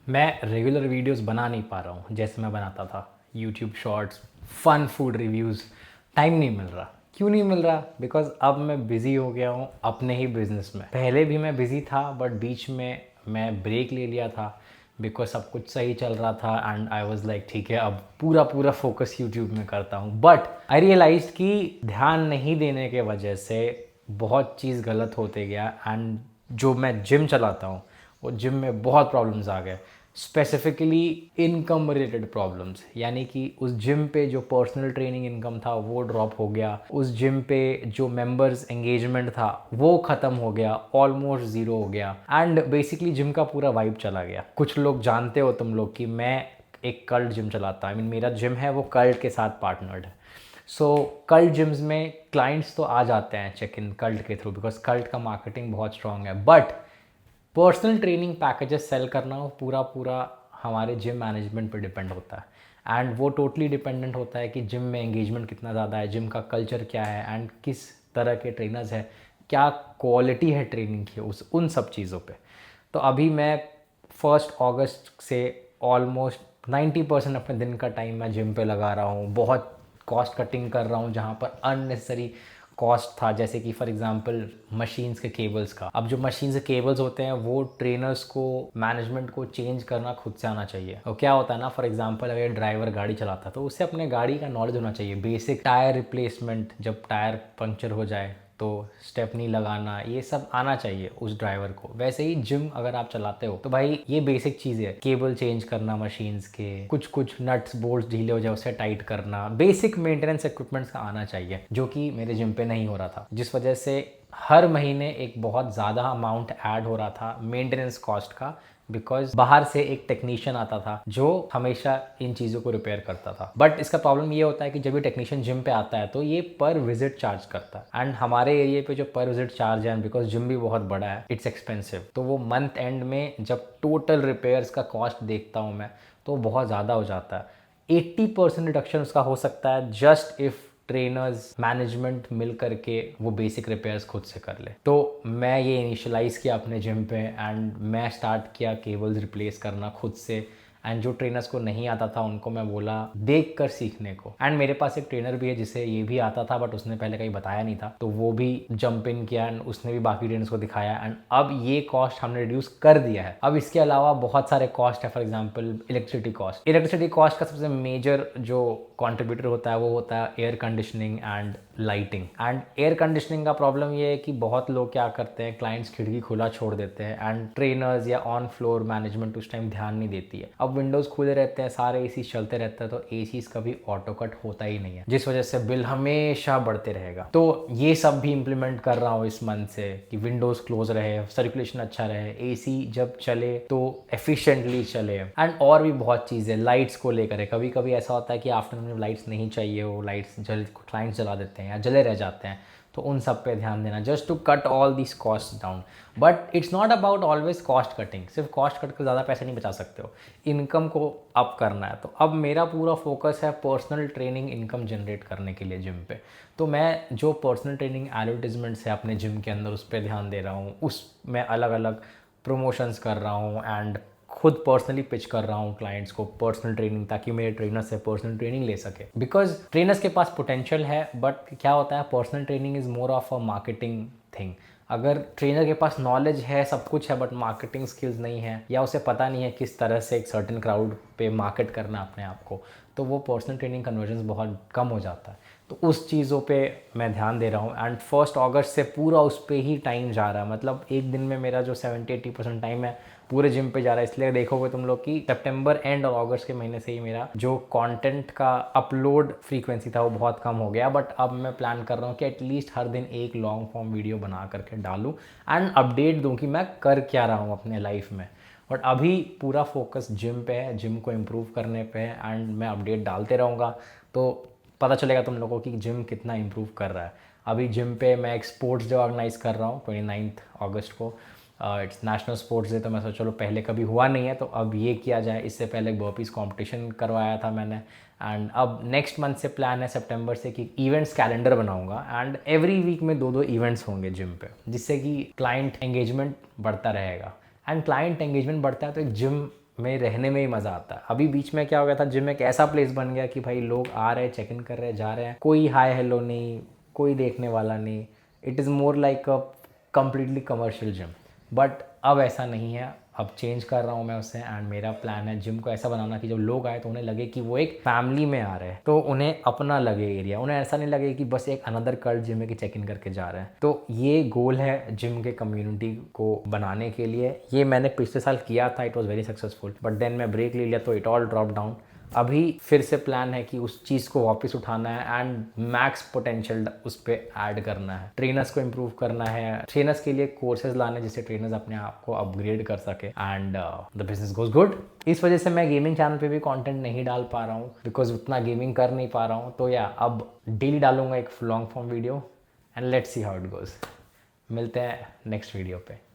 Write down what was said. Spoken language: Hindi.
मैं रेगुलर वीडियोस बना नहीं पा रहा हूँ जैसे मैं बनाता था। YouTube shorts, fun food reviews, time नहीं मिल रहा। क्यों नहीं मिल रहा? बिकॉज अब मैं बिज़ी हो गया हूँ अपने ही बिज़नेस में। पहले भी मैं बिज़ी था बट बीच में मैं ब्रेक ले लिया था बिकॉज सब कुछ सही चल रहा था एंड आई वॉज लाइक ठीक है अब पूरा पूरा फोकस यूट्यूब में करता हूँ। बट आई रियलाइज कि ध्यान नहीं देने के वजह से बहुत चीज़ गलत होते गया एंड जो मैं जिम चलाता हूँ वो जिम में बहुत प्रॉब्लम्स आ गए। स्पेसिफिकली इनकम रिलेटेड प्रॉब्लम्स, यानी कि उस जिम पे जो पर्सनल ट्रेनिंग इनकम था वो ड्रॉप हो गया। उस जिम पे जो मेंबर्स एंगेजमेंट था वो ख़त्म हो गया, ऑलमोस्ट ज़ीरो हो गया एंड बेसिकली जिम का पूरा वाइब चला गया। कुछ लोग जानते हो तुम लोग कि मैं एक कल्ट जिम चलाता, आई मीन मेरा जिम है वो कल्ट के साथ पार्टनर्ड है। सो कल्ट जिम्स में क्लाइंट्स तो आ जाते हैं चेक इन कल्ट के थ्रू बिकॉज कल्ट का मार्केटिंग बहुत स्ट्रांग है। But personal training packages sell करना वो पूरा पूरा हमारे जिम मैनेजमेंट पे डिपेंड होता है एंड वो टोटली डिपेंडेंट होता है कि जिम में एंगेजमेंट कितना ज़्यादा है, जिम का कल्चर क्या है एंड किस तरह के ट्रेनर्स हैं, क्या क्वालिटी है ट्रेनिंग की, उस उन सब चीज़ों पे। तो अभी मैं 1 अगस्त से ऑलमोस्ट 90% अपने दिन का टाइम मैं जिम पे लगा रहा हूँ। बहुत कॉस्ट कटिंग कर रहा हूँ जहाँ पर अननेसेसरी कॉस्ट था, जैसे कि फॉर एग्जांपल मशीन्स के केबल्स का। अब जो मशीन्स के केबल्स होते हैं वो ट्रेनर्स को, मैनेजमेंट को चेंज करना खुद से आना चाहिए। और क्या होता है ना, फॉर एग्जांपल अगर ड्राइवर गाड़ी चलाता है तो उसे अपने गाड़ी का नॉलेज होना चाहिए। बेसिक टायर रिप्लेसमेंट, जब टायर पंक्चर हो जाए तो स्टेपनी लगाना, ये सब आना चाहिए उस ड्राइवर को। वैसे ही जिम अगर आप चलाते हो तो भाई ये बेसिक चीज़ है, केबल चेंज करना मशीन्स के, कुछ कुछ नट्स बोल्ट्स ढीले हो जाए उसे टाइट करना, बेसिक मेंटेनेंस इक्विपमेंट्स का आना चाहिए, जो कि मेरे जिम पे नहीं हो रहा था। जिस वजह से हर महीने एक बहुत ज़्यादा अमाउंट ऐड हो रहा था मेंटेनेंस कॉस्ट का, बिकॉज बाहर से एक टेक्नीशियन आता था जो हमेशा इन चीज़ों को रिपेयर करता था। बट इसका प्रॉब्लम ये होता है कि जब ये टेक्नीशियन जिम पे आता है तो ये पर विजिट चार्ज करता है एंड हमारे एरिया पे जो पर विजिट चार्ज है, बिकॉज जिम भी बहुत बड़ा है, इट्स एक्सपेंसिव। तो वो मंथ एंड में जब टोटल रिपेयर्स का कॉस्ट देखता हूँ मैं तो बहुत ज़्यादा हो जाता है। 80% रिडक्शन उसका हो सकता है जस्ट इफ़ ट्रेनर्स मैनेजमेंट मिल करके वो बेसिक रिपेयर्स खुद से कर ले। तो मैं ये इनिशियलाइज़ किया अपने जिम पे एंड मैं स्टार्ट किया केबल्स रिप्लेस करना खुद से। एंड जो ट्रेनर्स को नहीं आता था उनको मैं बोला देख कर सीखने को। एंड मेरे पास एक ट्रेनर भी है जिसे ये भी आता था बट उसने पहले कहीं बताया नहीं था, तो वो भी जंप इन किया एंड उसने भी बाकी ट्रेनर्स को दिखाया एंड अब ये कॉस्ट हमने रिड्यूस कर दिया है। अब इसके अलावा बहुत सारे कॉस्ट है, for example electricity cost. Electricity cost का सबसे मेजर जो कॉन्ट्रीब्यूटर होता है वो होता है air conditioning and lighting. And air conditioning का प्रॉब्लम ये है कि बहुत लोग क्या करते हैं, क्लाइंट्स खिड़की खुला छोड़ देते हैं एंड ट्रेनर्स या ऑन फ्लोर मैनेजमेंट उस टाइम ध्यान नहीं देती है। अब विंडोज़ खुले रहते हैं, सारे एसी चलते रहते हैं, तो एसी कभी ऑटो कट होता ही नहीं है, जिस वजह से बिल हमेशा बढ़ते रहेगा। तो ये सब भी इम्प्लीमेंट कर रहा हूँ इस मंथ से कि विंडोज़ क्लोज रहे, सर्कुलेशन अच्छा रहे, एसी जब चले तो एफिशिएंटली चले एंड और भी बहुत चीज़ें लाइट्स को लेकर है। कभी कभी ऐसा होता है कि आफ्टरनून में लाइट्स नहीं चाहिए हो, लाइट्स जल क्लाइंट्स जला देते हैं या जले रह जाते हैं, तो उन सब पे ध्यान देना just to cut all this cost down. But it's not about always cost cutting, सिर्फ कॉस्ट कट कर ज़्यादा पैसे नहीं बचा सकते हो, इनकम को अप करना है। तो अब मेरा पूरा फोकस है पर्सनल ट्रेनिंग इनकम जनरेट करने के लिए जिम पे। तो मैं जो पर्सनल ट्रेनिंग एडवर्टीजमेंट्स है अपने जिम के अंदर उस पर ध्यान दे रहा हूँ, उस मैं अलग अलग प्रमोशंस कर रहा हूँ एंड खुद पर्सनली पिच कर रहा हूँ क्लाइंट्स को पर्सनल ट्रेनिंग, ताकि मेरे ट्रेनर से पर्सनल ट्रेनिंग ले सके। बिकॉज ट्रेनर्स के पास पोटेंशियल है बट क्या होता है, personal training is more of a marketing thing. अगर ट्रेनर के पास नॉलेज है, सब कुछ है, बट मार्केटिंग स्किल्स नहीं है या उसे पता नहीं है किस तरह से एक सर्टेन क्राउड पे मार्केट करना अपने आप को, तो वो पर्सनल ट्रेनिंग कन्वर्जन बहुत कम हो जाता है। तो उस चीज़ों पे मैं ध्यान दे रहा हूँ एंड 1 अगस्त से पूरा उस पर ही टाइम जा रहा है। मतलब एक दिन में मेरा जो 70-80% टाइम है पूरे जिम पे जा रहा है। इसलिए देखोगे तुम लोग कि सितंबर एंड और अगस्त के महीने से ही मेरा जो कंटेंट का अपलोड फ्रीक्वेंसी था वो बहुत कम हो गया। बट अब मैं प्लान कर रहा हूँ कि एटलीस्ट हर दिन एक लॉन्ग फॉर्म वीडियो बना करके डालूँ एंड अपडेट दूँ कि मैं कर क्या रहा हूँ अपने लाइफ में। बट अभी पूरा फोकस जिम पे है, जिम को इम्प्रूव करने पे है एंड मैं अपडेट डालते रहूँगा तो पता चलेगा तुम लोगों को कि जिम कितना इम्प्रूव कर रहा है। अभी जिम पे मैं एक स्पोर्ट्स डे ऑर्गेनाइज़ कर रहा हूँ 29 अगस्त को। इट्स नेशनल स्पोर्ट्स डे, तो मैं सोचा चलो पहले कभी हुआ नहीं है तो अब ये किया जाए। इससे पहले एक बर्पीज़ कॉम्पिटिशन करवाया था मैंने एंड अब नेक्स्ट मंथ से प्लान है सितंबर से कि इवेंट्स कैलेंडर बनाऊंगा एंड एवरी वीक में 2-2 इवेंट्स होंगे जिम पे, जिससे कि क्लाइंट एंगेजमेंट बढ़ता रहेगा। एंड क्लाइंट एंगेजमेंट बढ़ता है तो एक जिम में रहने में ही मज़ा आता है। अभी बीच में क्या हो गया था, जिम एक ऐसा प्लेस बन गया कि भाई लोग आ रहे हैं, चेक इन कर रहे हैं, जा रहे हैं, कोई हाय हेलो नहीं, कोई देखने वाला नहीं। It is more like a completely commercial gym. But अब ऐसा नहीं है, अब चेंज कर रहा हूँ मैं उससे। एंड मेरा प्लान है जिम को ऐसा बनाना कि जब लोग आए तो उन्हें लगे कि वो एक फैमिली में आ रहे हैं, तो उन्हें अपना लगे एरिया, उन्हें ऐसा नहीं लगे कि बस एक अनदर कल्ट जिम है कि चेक इन करके जा रहे हैं। तो ये गोल है जिम के कम्युनिटी को बनाने के लिए। ये मैंने पिछले साल किया था, it was very successful, but then मैं ब्रेक ले लिया तो इट ऑल ड्रॉप डाउन। अभी फिर से प्लान है कि उस चीज़ को वापस उठाना है एंड मैक्स पोटेंशियल उस पर ऐड करना है, ट्रेनर्स को इम्प्रूव करना है, ट्रेनर्स के लिए कोर्सेज लाने जिससे ट्रेनर्स अपने आप को अपग्रेड कर सके and the business goes good. इस वजह से मैं गेमिंग चैनल पे भी कंटेंट नहीं डाल पा रहा हूँ बिकॉज उतना गेमिंग कर नहीं पा रहा हूँ। तो या अब डेली डालूंगा एक long form video and let's see how it goes. मिलते हैं नेक्स्ट वीडियो पे।